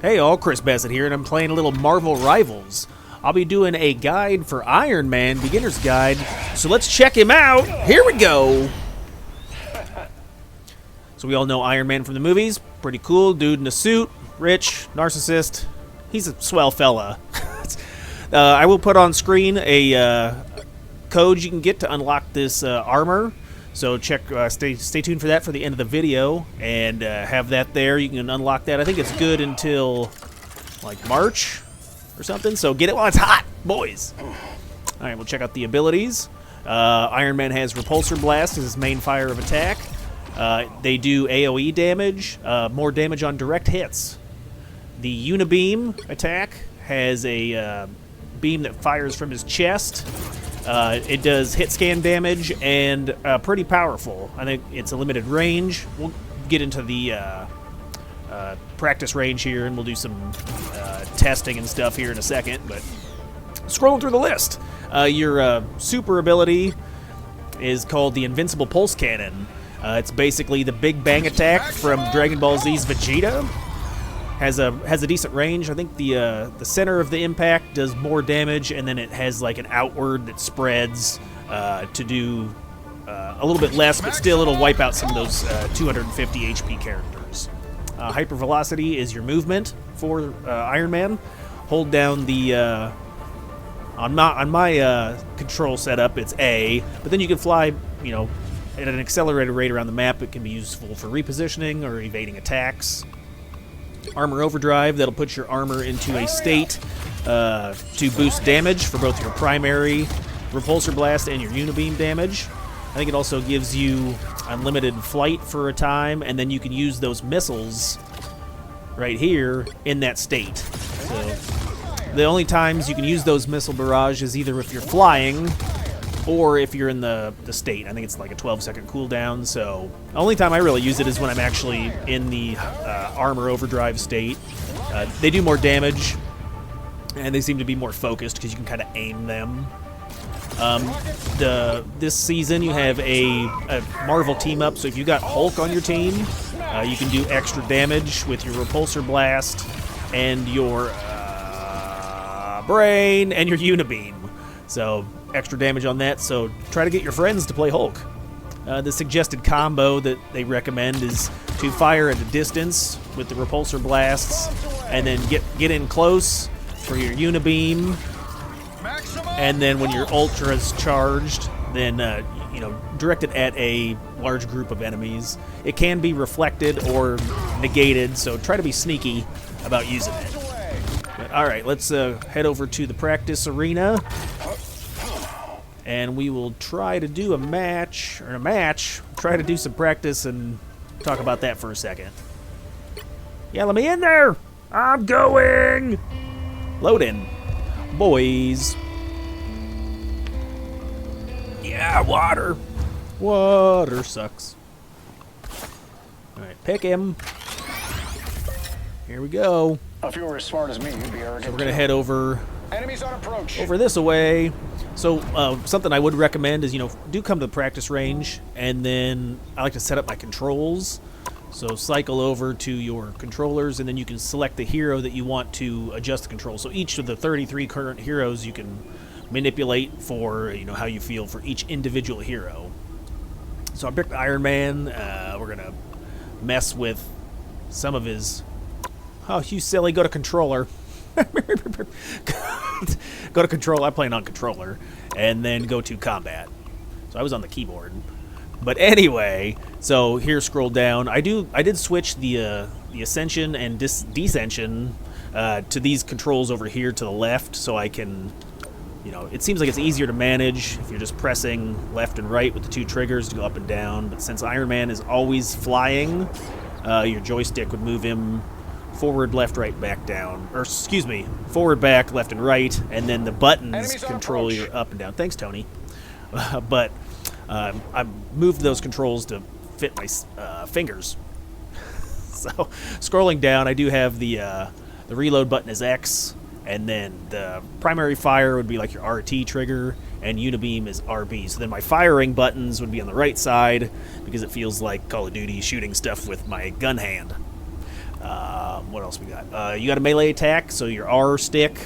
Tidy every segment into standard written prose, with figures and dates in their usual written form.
Hey all, Chris Bassett here, and I'm playing a little Marvel Rivals. I'll be doing a guide for Ironman, beginner's guide, so let's check him out. Here we go. So we all know Iron Man from the movies. Pretty cool, dude in a suit, rich, narcissist. He's a swell fella. I will put on screen a code you can get to unlock this armor. So stay tuned for that for the end of the video, and have that there. You can unlock that. I think it's good until like March or something. So get it while it's hot, boys. All right, we'll check out the abilities. Iron Man has Repulsor Blast as his main fire of attack. They do AoE damage, more damage on direct hits. The Unibeam attack has a beam that fires from his chest. It does hit scan damage and pretty powerful. I think it's a limited range. We'll get into the practice range here, and we'll do some testing and stuff here in a second. But scrolling through the list, your super ability is called the Invincible Pulse Cannon. It's basically the Big Bang attack from Dragon Ball Z's Vegeta. Has a decent range. I think the center of the impact does more damage, and then it has like an outward that spreads to do a little bit less, but still it'll wipe out some of those 250 HP characters. Hypervelocity is your movement for Iron Man. Hold down the on my control setup, it's A, but then you can fly, at an accelerated rate around the map. It can be useful for repositioning or evading attacks. Armor Overdrive, that'll put your armor into a state to boost damage for both your primary Repulsor Blast and your Unibeam damage. I think it also gives you unlimited flight for a time, and then you can use those missiles right here in that state. So the only times you can use those missile barrage is either if you're flying or if you're in the state. I think it's like a 12-second cooldown, so the only time I really use it is when I'm actually in the armor overdrive state. They do more damage, and they seem to be more focused because you can kind of aim them. This season you have a Marvel team-up, so if you got Hulk on your team, you can do extra damage with your Repulsor Blast and your Brain and your Unibeam. So extra damage on that, so try to get your friends to play Hulk. The suggested combo that they recommend is to fire at a distance with the Repulsor Blasts, and then get in close for your Unibeam, and then when your Ultra's charged, then direct it at a large group of enemies. It can be reflected or negated, so try to be sneaky about using it. But, all right, let's head over to the practice arena. And we will try to do try to do some practice and talk about that for a second. Yeah, let me in there! I'm going! Load in. Boys. Yeah, water. Water sucks. Alright, pick him. Here we go. If you were as smart as me, you'd be arrogant. So we're going to head over approach. Over this way. So something I would recommend is, do come to the practice range, and then I like to set up my controls. So cycle over to your controllers, and then you can select the hero that you want to adjust the controls. So each of the 33 current heroes you can manipulate for, how you feel for each individual hero. So I picked Iron Man. We're going to mess with some of his... Oh, you silly, go to controller. Go to control. I'm playing on controller, and then go to combat. So I was on the keyboard, but anyway. So here, scroll down. I did switch the ascension and descension to these controls over here to the left, so I can, it seems like it's easier to manage if you're just pressing left and right with the two triggers to go up and down. But since Iron Man is always flying, your joystick would move him forward, left, right, back, down. Or, excuse me, forward, back, left, and right. And then the buttons control your up and down. Thanks, Tony. But I moved those controls to fit my fingers. So, scrolling down, I do have the reload button is X. And then the primary fire would be like your RT trigger, and Unibeam is RB. So then my firing buttons would be on the right side, because it feels like Call of Duty shooting stuff with my gun hand. What else we got? You got a melee attack, so your R stick.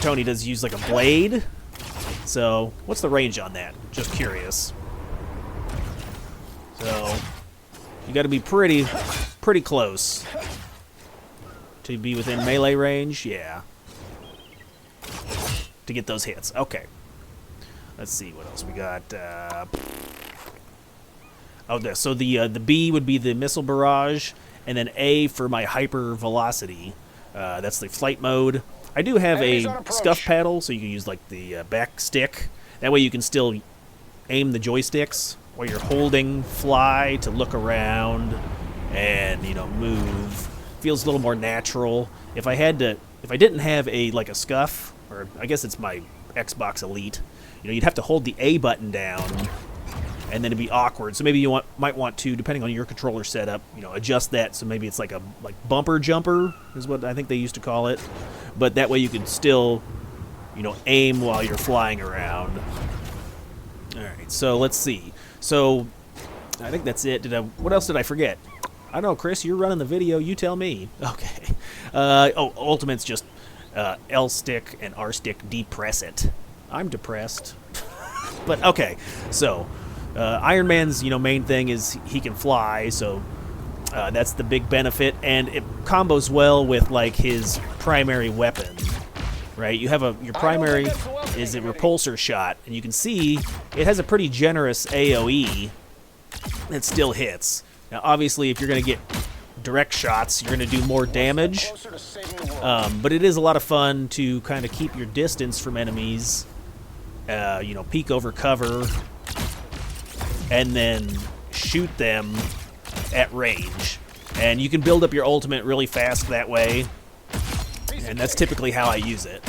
Tony does use like a blade. So, what's the range on that? Just curious. So, you got to be pretty close to be within melee range. Yeah. To get those hits. Okay. Let's see what else we got. So the B would be the missile barrage, and then A for my hyper velocity. That's the flight mode. I do have a scuff paddle, so you can use like the back stick. That way you can still aim the joysticks while you're holding fly to look around and move. Feels a little more natural. If I didn't have a scuff, or I guess it's my Xbox Elite, you'd have to hold the A button down, and then it'd be awkward. So maybe you might want to, depending on your controller setup, adjust that. So maybe it's like a bumper jumper is what I think they used to call it. But that way you can still, aim while you're flying around. All right, so let's see. So I think that's it. What else did I forget? I don't know, Chris. You're running the video. You tell me. Okay. Ultimate's just L stick and R stick depress it. I'm depressed. But okay, so Iron Man's main thing is he can fly, so that's the big benefit, and it combos well with like his primary weapon, right? You have your primary is a repulsor shot, and you can see it has a pretty generous AOE that still hits. Now, obviously, if you're going to get direct shots, you're going to do more damage, but it is a lot of fun to kind of keep your distance from enemies. Peek over cover, and then shoot them at range. And you can build up your ultimate really fast that way, and that's typically how I use it.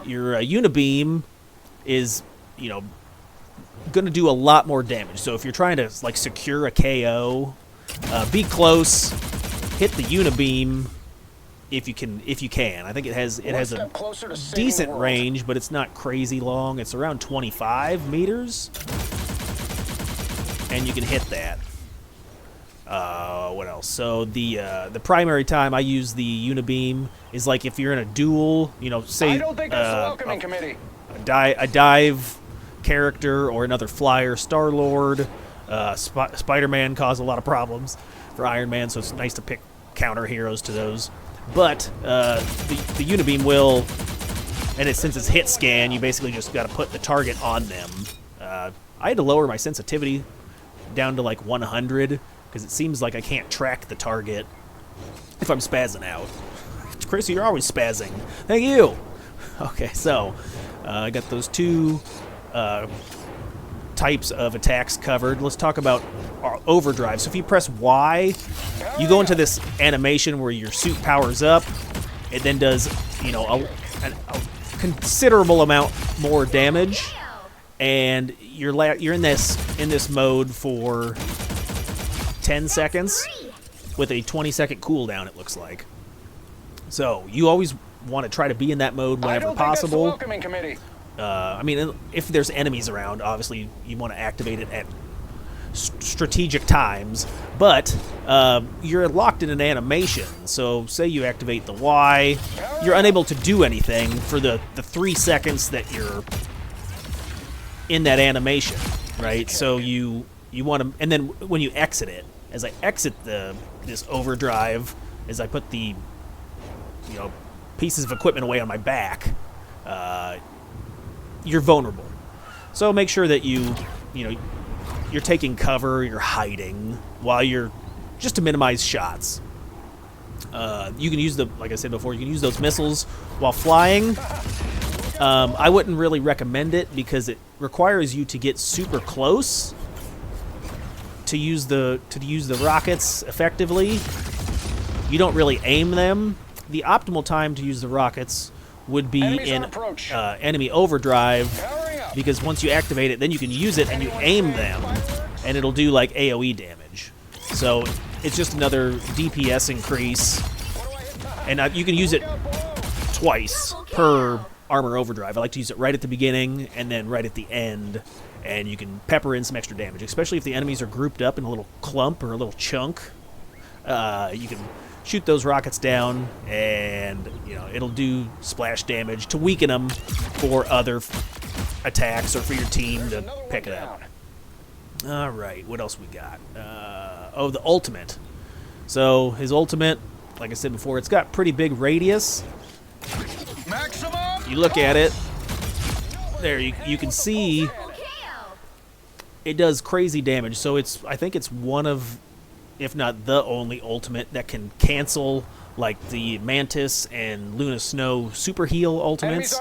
Your Unibeam is, going to do a lot more damage. So if you're trying to secure a KO, be close, hit the Unibeam. If you can, I think it has a decent range, but it's not crazy long. It's around 25 meters, and you can hit that. What else? So the primary time I use the Unibeam is like if you're in a duel, say I don't think that's the welcoming committee. A dive character or another flyer, Star-Lord, Spider-Man cause a lot of problems for Iron Man, so it's nice to pick counter heroes to those. But the Unibeam will, and since it's hit scan, you basically just got to put the target on them. I had to lower my sensitivity down to like 100 because it seems like I can't track the target if I'm spazzing out. Chris, you're always spazzing. Thank you. Okay, so I got those two types of attacks covered. Let's talk about overdrive. So if you press Y, you go into this animation where your suit powers up. It then does, a considerable amount more damage, and you're in this mode for 10 seconds with a 20-second cooldown. It looks like. So you always want to try to be in that mode whenever possible. That's the welcoming committee. I mean, if there's enemies around, obviously you want to activate it at strategic times, but you're locked in an animation. So say you activate the Y, you're unable to do anything for the 3 seconds that you're in that animation, right? So you want to, and then when you exit it, as I exit this overdrive, as I put the pieces of equipment away on my back, you're vulnerable. So make sure that you're taking cover, you're hiding while you're, just to minimize shots. You can use like I said before, you can use those missiles while flying. I wouldn't really recommend it because it requires you to get super close to use the rockets effectively. You don't really aim them. The optimal time to use the rockets would be in enemy overdrive, because once you activate it, then you can use it and you aim them, and it'll do like AoE damage. So it's just another DPS increase, and you can use it twice per armor overdrive. I like to use it right at the beginning and then right at the end, and you can pepper in some extra damage, especially if the enemies are grouped up in a little clump or a little chunk. You can shoot those rockets down, and it'll do splash damage to weaken them for other attacks or for your team to pick it up. All right, what else we got? The ultimate. So his ultimate, like I said before, it's got pretty big radius. You look at it. There, you can see it does crazy damage. So I think it's one of, if not the only ultimate that can cancel like the Mantis and Luna Snow super heal ultimates,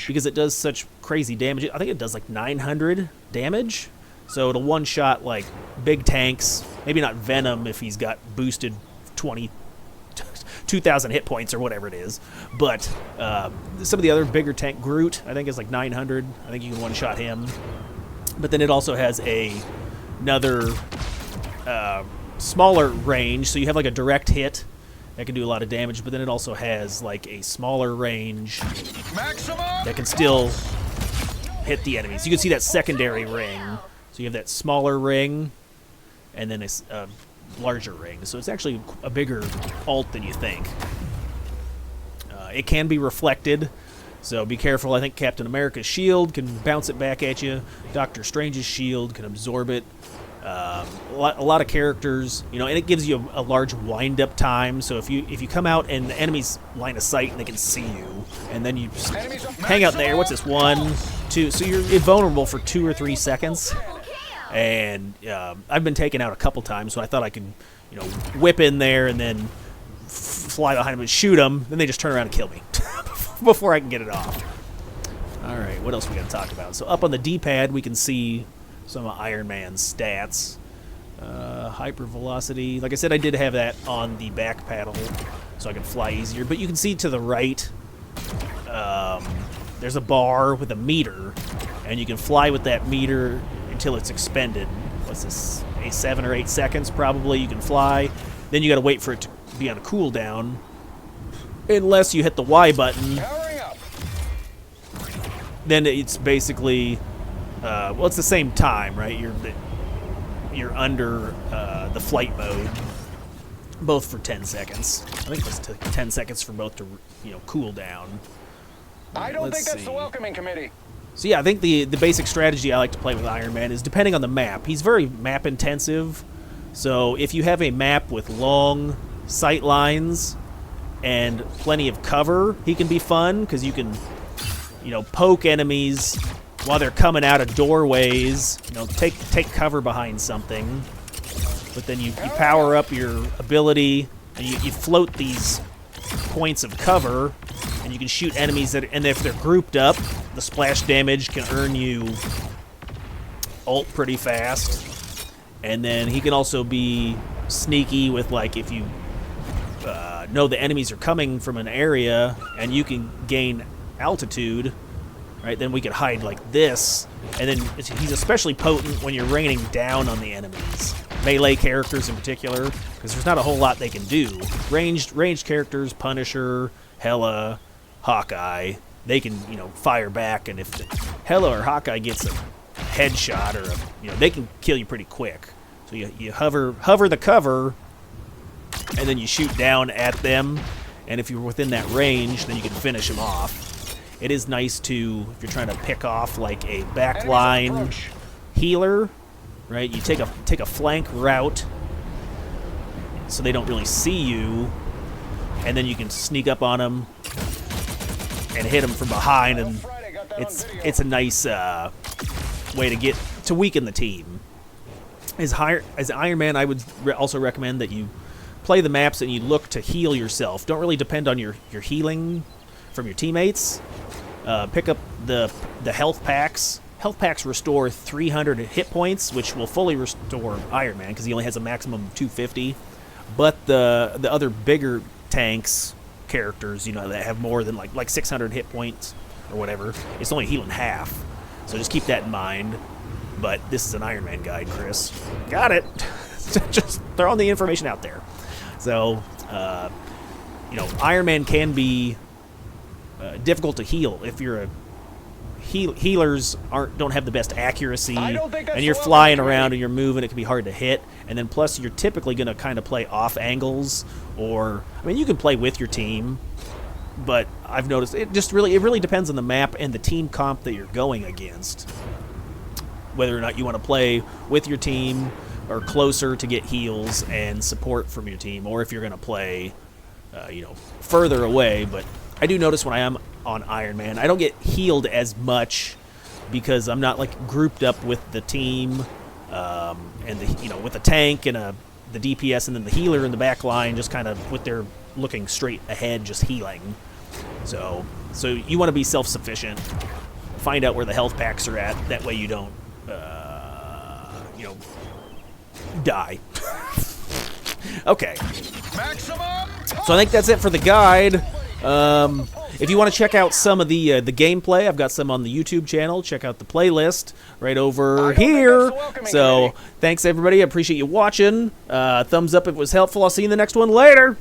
because it does such crazy damage. I think it does like 900 damage. So it'll one-shot like big tanks. Maybe not Venom if he's got boosted 2,000 hit points or whatever it is. But some of the other bigger tank, Groot, I think is like 900. I think you can one-shot him. But then it also has another smaller range. So you have like a direct hit that can do a lot of damage. But then it also has like a smaller range that can still hit the enemies. You can see that secondary ring. So you have that smaller ring, and then a larger ring. So it's actually a bigger ult than you think. It can be reflected, so be careful. I think Captain America's shield can bounce it back at you. Doctor Strange's shield can absorb it. A lot of characters, and it gives you a large wind-up time. So if you come out and the enemy's line of sight and they can see you, and then you just hang out there. What's this? 1, 2. So you're invulnerable for 2 or 3 seconds. And I've been taken out a couple times, so I thought I could, whip in there and then fly behind them and shoot them. Then they just turn around and kill me before I can get it off. All right, what else we got to talk about? So up on the D-pad, we can see some of Iron Man's stats. Hyper velocity. Like I said, I did have that on the back paddle, so I can fly easier. But you can see to the right, there's a bar with a meter, and you can fly with that meter until it's expended. What's this? 7 or 8 seconds probably you can fly. Then you got to wait for it to be on a cooldown, unless you hit the Y button. Then it's basically it's the same time, right? You're under the flight mode, both for 10 seconds. I think it's 10 seconds for both to cool down. I don't think that's the welcoming committee. So yeah, I think the basic strategy I like to play with Iron Man is depending on the map. He's very map intensive, so if you have a map with long sight lines and plenty of cover, he can be fun because you can, poke enemies while they're coming out of doorways. Take cover behind something, but then you power up your ability and you float these points of cover, and you can shoot enemies and if they're grouped up, the splash damage can earn you ult pretty fast. And then he can also be sneaky with, like, if you know the enemies are coming from an area and you can gain altitude, right? Then we could hide like this, and then he's especially potent when you're raining down on the enemies. Melee characters in particular, because there's not a whole lot they can do. Ranged characters, Punisher, Hela, Hawkeye, they can, fire back, and if Hela or Hawkeye gets a headshot or they can kill you pretty quick. So you hover the cover, and then you shoot down at them, and if you're within that range, then you can finish them off. It is nice to, if you're trying to pick off like a backline healer, right? You take a flank route so they don't really see you, and then you can sneak up on them and hit them from behind, and it's a nice way to weaken the team. As Iron Man, I would also recommend that you play the maps and you look to heal yourself. Don't really depend on your healing from your teammates. Pick up the health packs. Health packs restore 300 hit points, which will fully restore Iron Man because he only has a maximum of 250. But the other bigger tanks characters, that have more than like 600 hit points or whatever, it's only healing half. So just keep that in mind. But this is an Iron Man guide, Chris. Got it. Just throwing the information out there. So, Iron Man can be difficult to heal if you're a healers don't have the best accuracy, I don't think that's and you're the flying welcoming around committee. and you're moving. It can be hard to hit, and then plus you're typically going to kind of play off angles, or I mean you can play with your team, but I've noticed it really depends on the map and the team comp that you're going against, whether or not you want to play with your team or closer to get heals and support from your team, or if you're going to play, further away. But I do notice when I am on Ironman, I don't get healed as much because I'm not like grouped up with the team, and with a tank and the DPS and then the healer in the back line, just kind of with their looking straight ahead, just healing. So you want to be self-sufficient. Find out where the health packs are at. That way you don't, die. Okay. So I think that's it for the guide. If you want to check out some of the gameplay, I've got some on the YouTube channel. Check out the playlist right over here. So thanks, everybody. I appreciate you watching. Thumbs up if it was helpful. I'll see you in the next one later.